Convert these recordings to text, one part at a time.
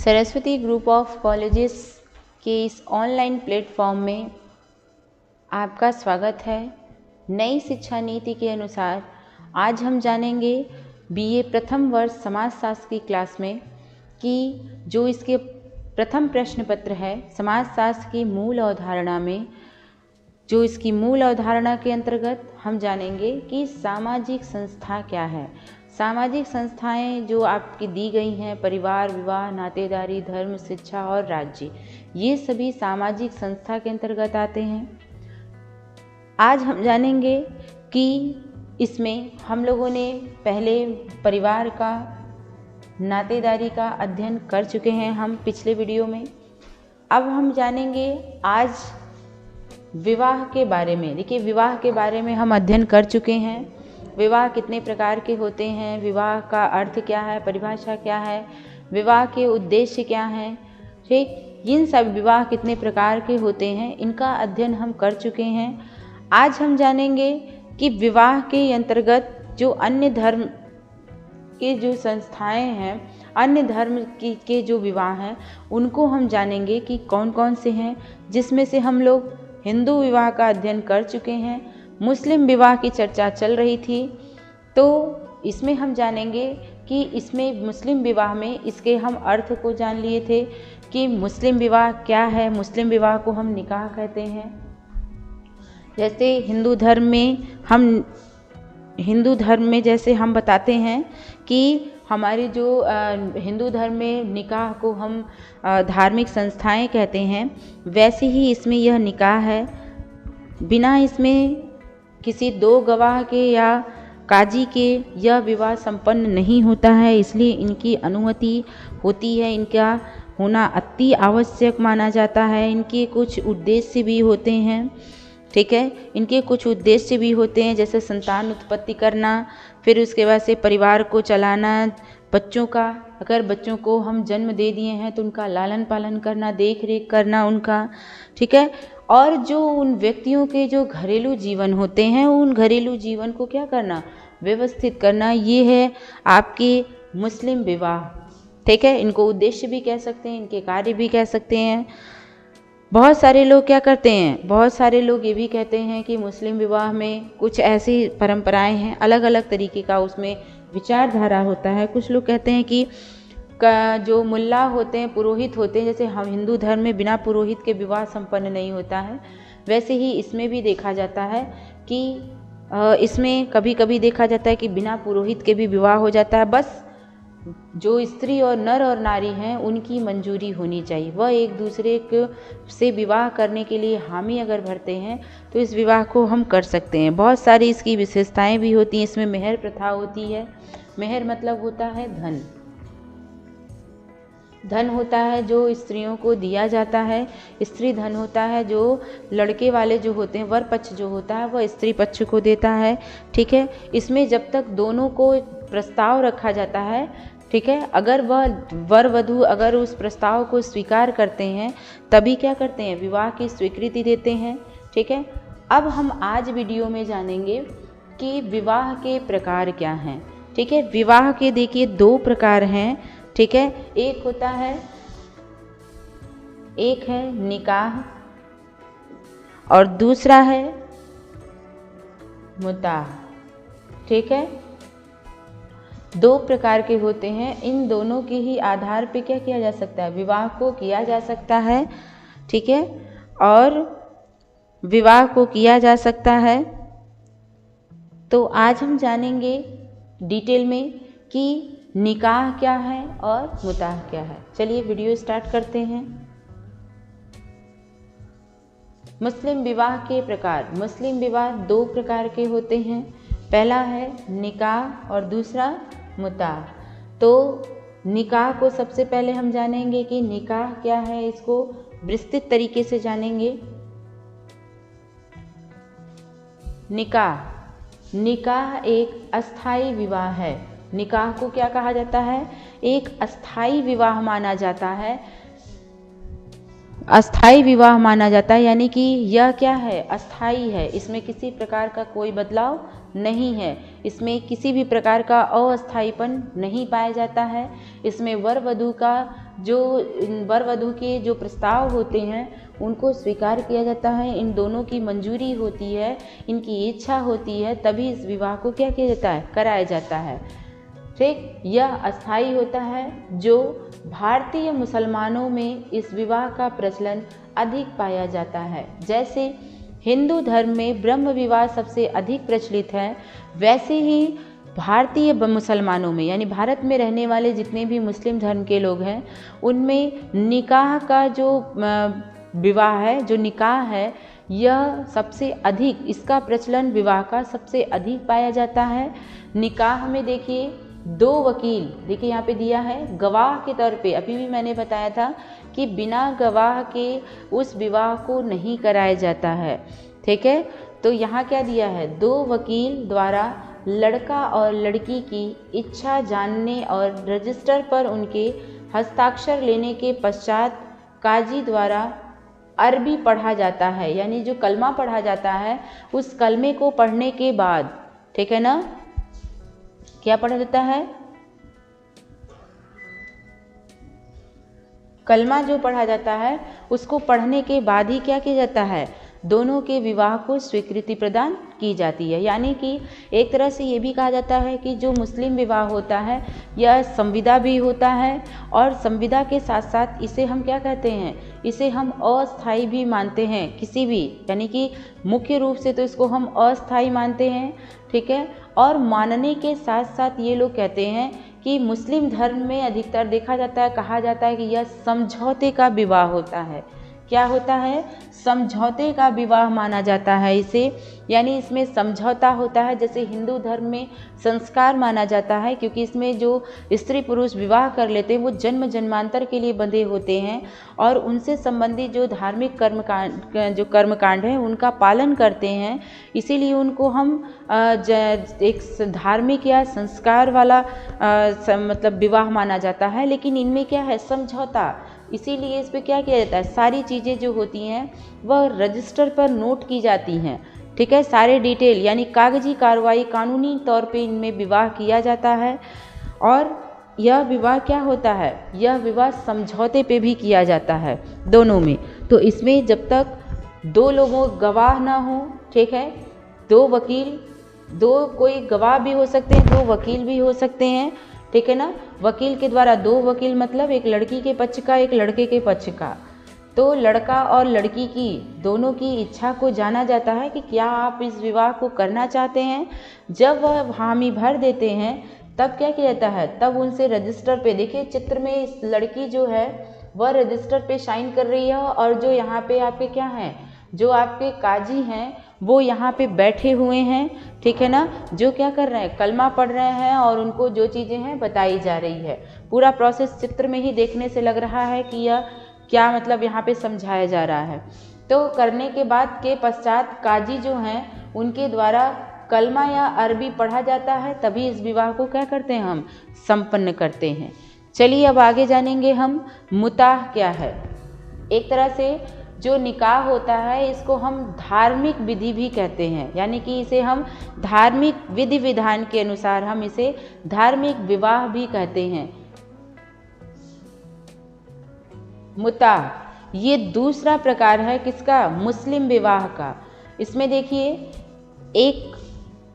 Saraswati group of colleges के इस online platform में आपका स्वागत है। नई शिक्षा नीति के अनुसार आज हम जानेंगे बीए प्रथम वर्ष समाजशास्त्र की क्लास में कि जो इसके प्रथम प्रश्न पत्र है समाजशास्त्र की मूल अवधारणा में, जो इसकी मूल अवधारणा के अंतर्गत हम जानेंगे कि सामाजिक संस्था क्या है। सामाजिक संस्थाएं जो आपकी दी गई हैं, परिवार, विवाह, नातेदारी, धर्म, शिक्षा और राज्य, ये सभी सामाजिक संस्था के अंतर्गत आते हैं। आज हम जानेंगे कि इसमें हम लोगों ने पहले परिवार का, नातेदारी का अध्ययन कर चुके हैं हम पिछले वीडियो में। अब हम जानेंगे आज विवाह के बारे में। देखिए, विवाह के बारे में हम अध्ययन कर चुके हैं। विवाह कितने प्रकार के होते हैं, विवाह का अर्थ क्या है, परिभाषा क्या है, विवाह के उद्देश्य क्या हैं, ठीक, इन सब विवाह कितने प्रकार के होते हैं, इनका अध्ययन हम कर चुके हैं। आज हम जानेंगे कि विवाह के अंतर्गत जो अन्य धर्म के जो संस्थाएं हैं, अन्य धर्म के जो विवाह हैं, उनको हम जानेंगे कि कौन कौन से हैं, जिसमें से हम लोग हिंदू विवाह का अध्ययन कर चुके हैं। मुस्लिम विवाह की चर्चा चल रही थी, तो इसमें हम जानेंगे कि इसमें मुस्लिम विवाह में इसके हम अर्थ को जान लिए थे कि मुस्लिम विवाह क्या है। मुस्लिम विवाह को हम निकाह कहते हैं। जैसे हिंदू धर्म में जैसे हम बताते हैं कि हमारे जो हिंदू धर्म में निकाह को हम धार्मिक संस्थाएं कहते हैं, वैसे ही इसमें यह निकाह है। बिना इसमें किसी दो गवाह के या काजी के यह विवाह संपन्न नहीं होता है, इसलिए इनकी अनुमति होती है। इनका होना अति आवश्यक माना जाता है। इनके कुछ उद्देश्य भी होते हैं, ठीक है, इनके कुछ उद्देश्य भी होते हैं, जैसे संतान उत्पत्ति करना, फिर उसके बाद से परिवार को चलाना, बच्चों का, अगर बच्चों को हम जन्म दे दिए हैं तो उनका लालन पालन करना, देख रेख करना उनका, ठीक है। और जो उन व्यक्तियों के जो घरेलू जीवन होते हैं, उन घरेलू जीवन को क्या करना, व्यवस्थित करना, ये है आपके मुस्लिम विवाह, ठीक है। इनको उद्देश्य भी कह सकते हैं, इनके कार्य भी कह सकते हैं। बहुत सारे लोग क्या करते हैं, बहुत सारे लोग ये भी कहते हैं कि मुस्लिम विवाह में कुछ ऐसी परंपराएं हैं, अलग अलग तरीके का उसमें विचारधारा होता है। कुछ लोग कहते हैं कि जो मुल्ला होते हैं, पुरोहित होते हैं, जैसे हम हिंदू धर्म में बिना पुरोहित के विवाह संपन्न नहीं होता है, वैसे ही इसमें भी देखा जाता है कि इसमें कभी कभी देखा जाता है कि बिना पुरोहित के भी विवाह हो जाता है। बस जो स्त्री और नर और नारी हैं, उनकी मंजूरी होनी चाहिए। वह एक दूसरे से विवाह करने के लिए हामी अगर भरते हैं तो इस विवाह को हम कर सकते हैं। बहुत सारी इसकी विशेषताएं भी होती हैं। इसमें मेहर प्रथा होती है। मेहर मतलब होता है धन। धन होता है जो स्त्रियों को दिया जाता है। स्त्री धन होता है जो लड़के वाले जो होते हैं, वर पक्ष जो होता है, वह स्त्री पक्ष को देता है, ठीक है। इसमें जब तक दोनों को प्रस्ताव रखा जाता है, ठीक है, अगर वह वर वधू अगर उस प्रस्ताव को स्वीकार करते हैं, तभी क्या करते हैं, विवाह की स्वीकृति देते हैं, ठीक है। अब हम आज वीडियो में जानेंगे कि विवाह के प्रकार क्या हैं, ठीक है। विवाह के देखिए दो प्रकार हैं, ठीक है। एक है निकाह और दूसरा है मुताह, ठीक है। दो प्रकार के होते हैं। इन दोनों के ही आधार पे क्या किया जा सकता है, विवाह को किया जा सकता है, ठीक है, और विवाह को किया जा सकता है। तो आज हम जानेंगे डिटेल में कि निकाह क्या है और मुताह क्या है। चलिए वीडियो स्टार्ट करते हैं। मुस्लिम विवाह के प्रकार। मुस्लिम विवाह दो प्रकार के होते हैं। पहला है निकाह और दूसरा मुताह। तो निकाह को सबसे पहले हम जानेंगे कि निकाह क्या है, इसको विस्तृत तरीके से जानेंगे। निकाह एक अस्थाई विवाह है। निकाह को क्या कहा जाता है, एक अस्थाई विवाह माना जाता है। अस्थाई विवाह माना जाता है, यानी कि यह क्या है, अस्थाई है। इसमें किसी प्रकार का कोई बदलाव नहीं है, इसमें किसी भी प्रकार का अस्थायीपन नहीं पाया जाता है। इसमें वर वधू का जो वर वधू के जो प्रस्ताव होते हैं उनको स्वीकार किया जाता है, इन दोनों की मंजूरी होती है, इनकी इच्छा होती है, तभी इस विवाह को क्या किया जाता है, कराया जाता है। ठीक, यह अस्थायी होता है। जो भारतीय मुसलमानों में इस विवाह का प्रचलन अधिक पाया जाता है। जैसे हिंदू धर्म में ब्रह्म विवाह सबसे अधिक प्रचलित है, वैसे ही भारतीय मुसलमानों में यानी भारत में रहने वाले जितने भी मुस्लिम धर्म के लोग हैं उनमें निकाह का जो विवाह है, जो निकाह है, यह सबसे अधिक, इसका प्रचलन विवाह का सबसे अधिक पाया जाता है। निकाह में देखिए 2 वकील, देखिए यहाँ पे दिया है गवाह के तौर पे, अभी भी मैंने बताया था कि बिना गवाह के उस विवाह को नहीं कराया जाता है। ठीक है, तो यहाँ क्या दिया है, 2 वकील द्वारा लड़का और लड़की की इच्छा जानने और रजिस्टर पर उनके हस्ताक्षर लेने के पश्चात काजी द्वारा अरबी पढ़ा जाता है, यानी जो कलमा पढ़ा जाता है उस कलमे को पढ़ने के बाद, ठीक है ना, क्या पढ़ा जाता है, कलमा जो पढ़ा जाता है उसको पढ़ने के बाद ही क्या किया जाता है, दोनों के विवाह को स्वीकृति प्रदान की जाती है। यानी कि एक तरह से ये भी कहा जाता है कि जो मुस्लिम विवाह होता है यह संविदा भी होता है, और संविदा के साथ साथ इसे हम क्या कहते हैं, इसे हम अस्थाई भी मानते हैं किसी भी, यानी कि मुख्य रूप से तो इसको हम अस्थाई मानते हैं। ठीक है, और मानने के साथ साथ ये लोग कहते हैं कि मुस्लिम धर्म में अधिकतर देखा जाता है, कहा जाता है कि यह समझौते का विवाह होता है। क्या होता है, समझौते का विवाह माना जाता है इसे, यानी इसमें समझौता होता है। जैसे हिंदू धर्म में संस्कार माना जाता है, क्योंकि इसमें जो स्त्री पुरुष विवाह कर लेते हैं वो जन्म जन्मांतर के लिए बंधे होते हैं और उनसे संबंधित जो धार्मिक कर्मकांड है उनका पालन करते हैं, इसीलिए उनको हम एक धार्मिक या संस्कार वाला मतलब विवाह माना जाता है। लेकिन इनमें क्या है, समझौता, इसीलिए इस पे क्या किया जाता है, सारी चीज़ें जो होती हैं वह रजिस्टर पर नोट की जाती हैं। ठीक है, सारे डिटेल यानी कागजी कार्रवाई कानूनी तौर पे इनमें विवाह किया जाता है। और यह विवाह क्या होता है, यह विवाह समझौते पे भी किया जाता है दोनों में। तो इसमें जब तक 2 लोगों गवाह ना हो, ठीक है, 2 वकील, 2 कोई गवाह भी हो सकते हैं, 2 वकील भी हो सकते हैं, ठीक है ना, वकील के द्वारा 2 वकील मतलब एक लड़की के पक्ष का एक लड़के के पक्ष का, तो लड़का और लड़की की दोनों की इच्छा को जाना जाता है कि क्या आप इस विवाह को करना चाहते हैं। जब वह हामी भर देते हैं तब क्या किया जाता है, तब उनसे रजिस्टर पे, देखिए चित्र में इस लड़की जो है वह रजिस्टर पे साइन कर रही है और जो यहाँ पे आपके क्या हैं, जो आपके काजी हैं वो यहाँ पे बैठे हुए हैं, ठीक है ना, जो क्या कर रहे हैं, कलमा पढ़ रहे हैं और उनको जो चीज़ें हैं बताई जा रही है। पूरा प्रोसेस चित्र में ही देखने से लग रहा है कि यह क्या मतलब यहाँ पे समझाया जा रहा है। तो करने के बाद के पश्चात काजी जो हैं उनके द्वारा कलमा या अरबी पढ़ा जाता है, तभी इस विवाह को क्या करते हैं, हम संपन्न करते हैं। चलिए अब आगे जानेंगे हम मुताह क्या है। एक तरह से जो निकाह होता है इसको हम धार्मिक विधि भी कहते हैं, यानी कि इसे हम धार्मिक विधि विधान के अनुसार हम इसे धार्मिक विवाह भी कहते हैं। मुताह ये दूसरा प्रकार है किसका, मुस्लिम विवाह का। इसमें देखिए एक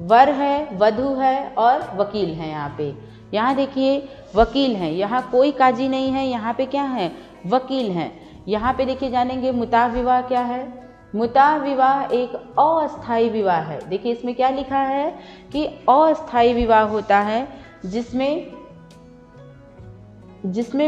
वर है, वधू है और वकील है। यहाँ देखिए वकील हैं, यहाँ कोई काजी नहीं है, यहाँ पे क्या है, वकील हैं। यहाँ पे देखिए जानेंगे मुताह विवाह क्या है। मुताह विवाह एक अस्थायी विवाह है। देखिए इसमें क्या लिखा है कि अस्थायी विवाह होता है जिसमें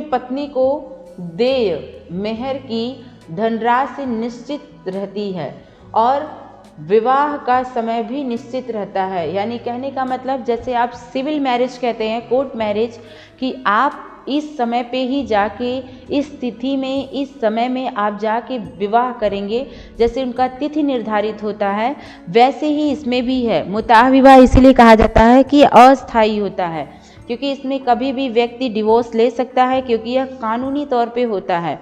पत्नी को देय मेहर की धनराशि निश्चित रहती है और विवाह का समय भी निश्चित रहता है। यानी कहने का मतलब जैसे आप सिविल मैरिज कहते हैं, कोर्ट मैरिज, कि आप इस समय पे ही जाके, इस तिथि में, इस समय में आप जाके विवाह करेंगे, जैसे उनका तिथि निर्धारित होता है, वैसे ही इसमें भी है। मुताह विवाह इसीलिए कहा जाता है कि अस्थायी होता है, क्योंकि इसमें कभी भी व्यक्ति डिवोर्स ले सकता है, क्योंकि यह कानूनी तौर पे होता है।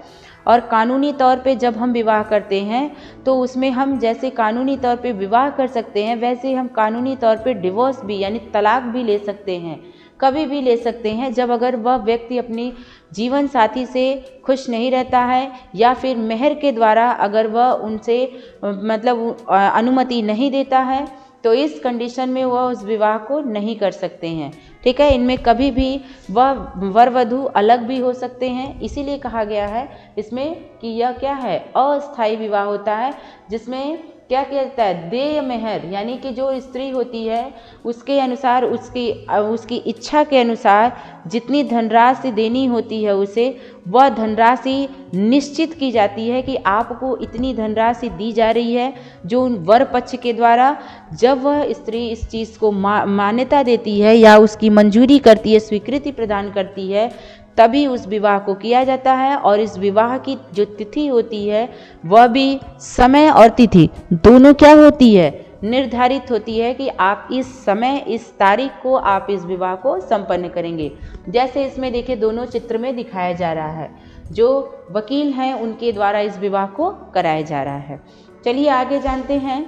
और कानूनी तौर पे जब हम विवाह करते हैं तो उसमें हम जैसे कानूनी तौर पे विवाह कर सकते हैं, वैसे हम कानूनी तौर पे डिवोर्स भी यानी तलाक भी ले सकते हैं। कभी भी ले सकते हैं, जब अगर वह व्यक्ति अपनी जीवन साथी से खुश नहीं रहता है या फिर मेहर के द्वारा अगर वह उनसे मतलब अनुमति नहीं देता है, तो इस कंडीशन में वह उस विवाह को नहीं कर सकते हैं। ठीक है, इनमें कभी भी वह वर वधू अलग भी हो सकते हैं, इसीलिए कहा गया है इसमें कि यह क्या है, अस्थायी विवाह होता है, जिसमें क्या कहता है, देय मेहर, यानी कि जो स्त्री होती है उसके अनुसार उसकी इच्छा के अनुसार जितनी धनराशि देनी होती है उसे, वह धनराशि निश्चित की जाती है कि आपको इतनी धनराशि दी जा रही है, जो उन वर पक्ष के द्वारा जब वह स्त्री इस चीज़ को मान्यता देती है या उसकी मंजूरी करती है, स्वीकृति प्रदान करती है, तभी उस विवाह को किया जाता है। और इस विवाह की जो तिथि होती है वह भी समय और तिथि दोनों क्या होती है, निर्धारित होती है कि आप इस समय इस तारीख को आप इस विवाह को संपन्न करेंगे। जैसे इसमें देखिए दोनों चित्र में दिखाया जा रहा है, जो वकील हैं उनके द्वारा इस विवाह को कराया जा रहा है। चलिए आगे जानते हैं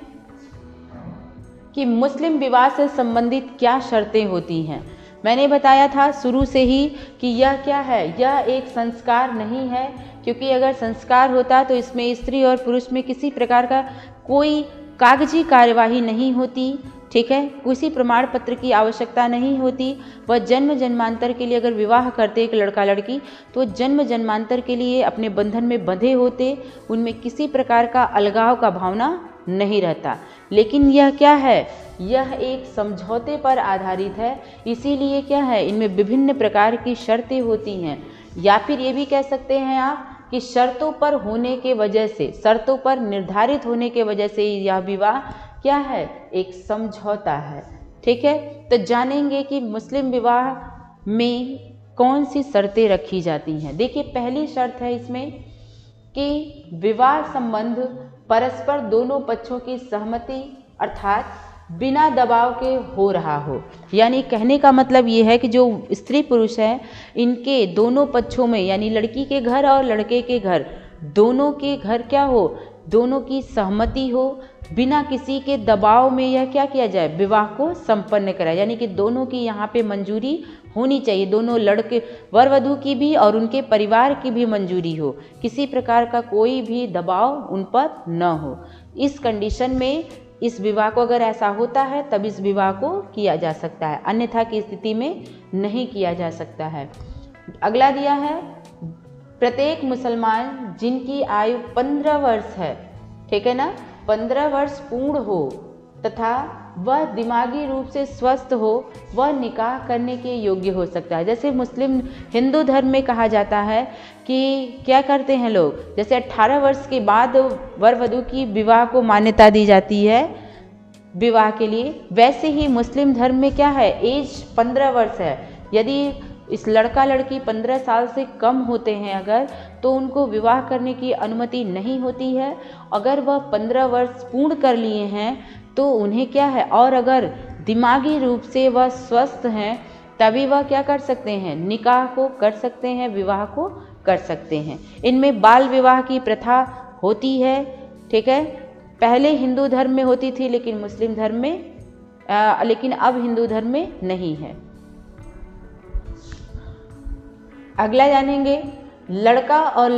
कि मुस्लिम विवाह से संबंधित क्या शर्तें होती हैं। मैंने बताया था शुरू से ही कि यह क्या है, यह एक संस्कार नहीं है, क्योंकि अगर संस्कार होता तो इसमें स्त्री और पुरुष में किसी प्रकार का कोई कागजी कार्यवाही नहीं होती। ठीक है, किसी प्रमाण पत्र की आवश्यकता नहीं होती। वह जन्म जन्मांतर के लिए अगर विवाह करते एक लड़का लड़की, तो जन्म जन्मांतर के लिए अपने बंधन में बंधे होते, उनमें किसी प्रकार का अलगाव का भावना नहीं रहता। लेकिन यह क्या है, यह एक समझौते पर आधारित है, इसीलिए क्या है, इनमें विभिन्न प्रकार की शर्तें होती हैं, या फिर ये भी कह सकते हैं आप कि शर्तों पर होने के वजह से, शर्तों पर निर्धारित होने के वजह से यह विवाह क्या है, एक समझौता है। ठीक है, तो जानेंगे कि मुस्लिम विवाह में कौन सी शर्तें रखी जाती हैं। देखिए पहली शर्त है इसमें कि विवाह संबंध परस्पर दोनों पक्षों की सहमति अर्थात बिना दबाव के हो रहा हो। यानी कहने का मतलब ये है कि जो स्त्री पुरुष है इनके दोनों पक्षों में, यानी लड़की के घर और लड़के के घर, दोनों के घर क्या हो, दोनों की सहमति हो, बिना किसी के दबाव में यह क्या किया जाए, विवाह को संपन्न कराए। यानी कि दोनों की यहाँ पे मंजूरी होनी चाहिए, दोनों लड़के वर वधू की भी और उनके परिवार की भी मंजूरी हो, किसी प्रकार का कोई भी दबाव उन पर न हो। इस कंडीशन में इस विवाह को अगर ऐसा होता है तब इस विवाह को किया जा सकता है, अन्यथा की स्थिति में नहीं किया जा सकता है। अगला दिया है, प्रत्येक मुसलमान जिनकी आयु 15 वर्ष है, ठीक है ना, 15 वर्ष पूर्ण हो तथा वह दिमागी रूप से स्वस्थ हो, वह निकाह करने के योग्य हो सकता है। जैसे मुस्लिम हिंदू धर्म में कहा जाता है कि क्या करते हैं लोग, जैसे 18 वर्ष के बाद वर वधू की विवाह को मान्यता दी जाती है विवाह के लिए, वैसे ही मुस्लिम धर्म में क्या है, एज 15 वर्ष है। यदि इस लड़का लड़की 15 साल से कम होते हैं अगर, तो उनको विवाह करने की अनुमति नहीं होती है। अगर वह 15 वर्ष पूर्ण कर लिए हैं तो उन्हें क्या है, और अगर दिमागी रूप से वह स्वस्थ हैं तभी वह क्या कर सकते हैं, निकाह को कर सकते हैं, विवाह को कर सकते हैं। इनमें बाल विवाह की प्रथा होती है। ठीक है, पहले हिंदू धर्म में होती थी लेकिन मुस्लिम धर्म में लेकिन अब हिंदू धर्म में नहीं है। अगला जानेंगे, लड़का और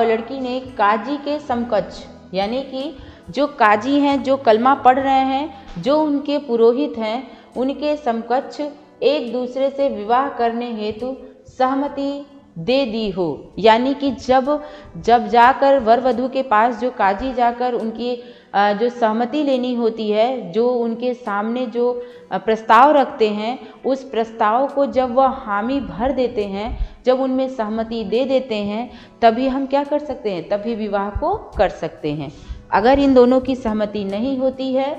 लड़की ने काजी के समकक्ष, यानी कि जो काजी हैं, जो कलमा पढ़ रहे हैं, जो उनके पुरोहित हैं, उनके समकक्ष एक दूसरे से विवाह करने हेतु सहमति दे दी हो। यानी कि जब जाकर वर वधू के पास जो काजी जाकर उनकी जो सहमति लेनी होती है, जो उनके सामने जो प्रस्ताव रखते हैं, उस प्रस्ताव को जब वह हामी भर देते हैं, जब उनमें सहमति दे देते हैं, तभी हम क्या कर सकते हैं, तभी विवाह को कर सकते हैं। अगर इन दोनों की सहमति नहीं होती है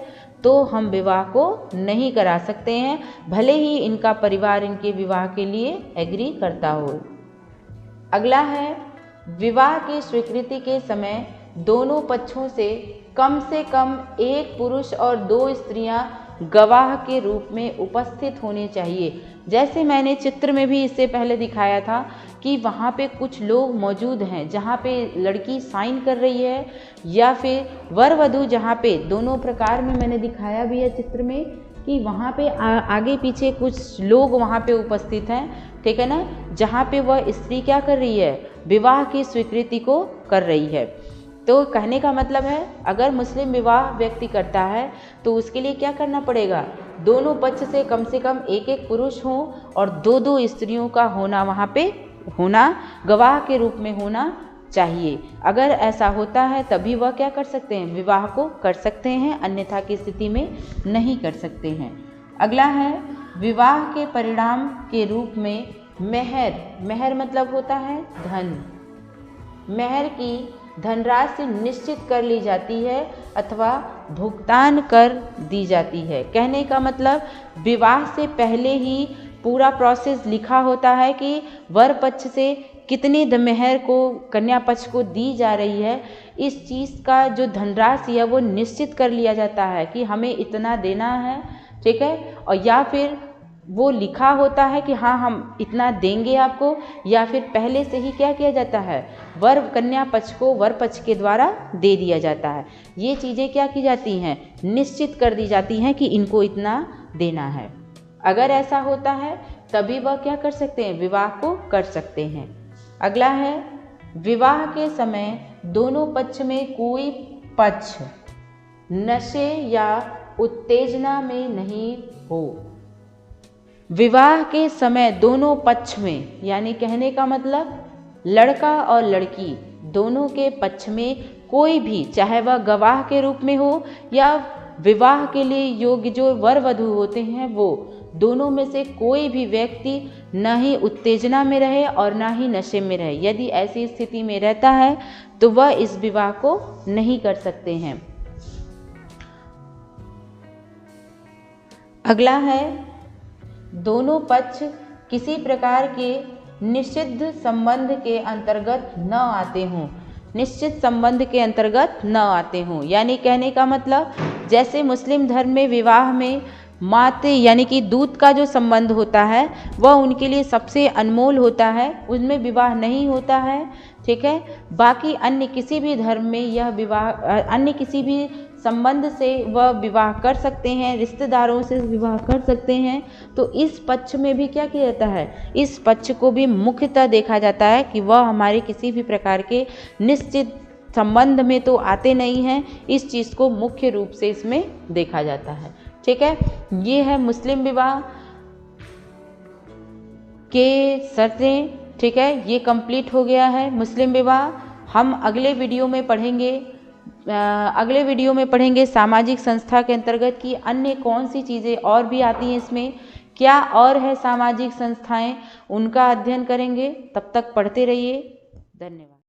तो हम विवाह को नहीं करा सकते हैं, भले ही इनका परिवार इनके विवाह के लिए एग्री करता हो। अगला है, विवाह की स्वीकृति के समय दोनों पक्षों से कम एक पुरुष और 2 स्त्रियां गवाह के रूप में उपस्थित होने चाहिए। जैसे मैंने चित्र में भी इससे पहले दिखाया था कि वहाँ पे कुछ लोग मौजूद हैं जहाँ पे लड़की साइन कर रही है, या फिर वर वधू, जहाँ पे दोनों प्रकार में मैंने दिखाया भी है चित्र में कि वहाँ पे आगे पीछे कुछ लोग वहाँ पे उपस्थित हैं, ठीक है ना, जहाँ पे वह स्त्री क्या कर रही है, विवाह की स्वीकृति को कर रही है। तो कहने का मतलब है अगर मुस्लिम विवाह व्यक्ति करता है तो उसके लिए क्या करना पड़ेगा, दोनों पक्ष से कम एक एक पुरुष हो और दो दो स्त्रियों का होना वहाँ पे होना, गवाह के रूप में होना चाहिए। अगर ऐसा होता है तभी वह क्या कर सकते हैं, विवाह को कर सकते हैं, अन्यथा की स्थिति में नहीं कर सकते हैं। अगला है विवाह के परिणाम के रूप में मेहर। मेहर मतलब होता है धन। मेहर की धनराशि निश्चित कर ली जाती है अथवा भुगतान कर दी जाती है। कहने का मतलब विवाह से पहले ही पूरा प्रोसेस लिखा होता है कि वर पक्ष से कितनी मेहर को कन्या पक्ष को दी जा रही है। इस चीज़ का जो धनराशि है वो निश्चित कर लिया जाता है कि हमें इतना देना है, ठीक है, और या फिर वो लिखा होता है कि हाँ हम इतना देंगे आपको, या फिर पहले से ही क्या किया जाता है, वर कन्या पक्ष को वर पक्ष के द्वारा दे दिया जाता है। ये चीज़ें क्या की जाती हैं, निश्चित कर दी जाती हैं कि इनको इतना देना है। अगर ऐसा होता है तभी वह क्या कर सकते हैं, विवाह को कर सकते हैं। अगला है विवाह के समय दोनों पक्ष में कोई पक्ष नशे या उत्तेजना में नहीं हो। विवाह के समय दोनों पक्ष में, यानी कहने का मतलब लड़का और लड़की दोनों के पक्ष में कोई भी, चाहे वह गवाह के रूप में हो या विवाह के लिए योग्य जो वर वधू होते हैं, वो दोनों में से कोई भी व्यक्ति न ही उत्तेजना में रहे और ना ही नशे में रहे। यदि ऐसी स्थिति में रहता है तो वह इस विवाह को नहीं कर सकते हैं। अगला है दोनों पक्ष किसी प्रकार के निषिद्ध संबंध के अंतर्गत न आते हों। निश्चित संबंध के अंतर्गत न आते हों, यानी कहने का मतलब जैसे मुस्लिम धर्म में विवाह में माते यानी कि दूध का जो संबंध होता है वह उनके लिए सबसे अनमोल होता है, उनमें विवाह नहीं होता है, ठीक है। बाकी अन्य किसी भी धर्म में यह विवाह, अन्य किसी भी संबंध से वह विवाह कर सकते हैं, रिश्तेदारों से विवाह कर सकते हैं। तो इस पक्ष में भी क्या किया जाता है, इस पक्ष को भी मुख्यतः देखा जाता है कि वह हमारे किसी भी प्रकार के निश्चित संबंध में तो आते नहीं हैं। इस चीज़ को मुख्य रूप से इसमें देखा जाता है, ठीक है। ये है मुस्लिम विवाह के शर्तें, ठीक है। ये कंप्लीट हो गया है मुस्लिम विवाह। हम अगले वीडियो में पढ़ेंगे सामाजिक संस्था के अंतर्गत की अन्य कौन सी चीज़ें और भी आती हैं, इसमें क्या और है सामाजिक संस्थाएं, उनका अध्ययन करेंगे। तब तक पढ़ते रहिए। धन्यवाद।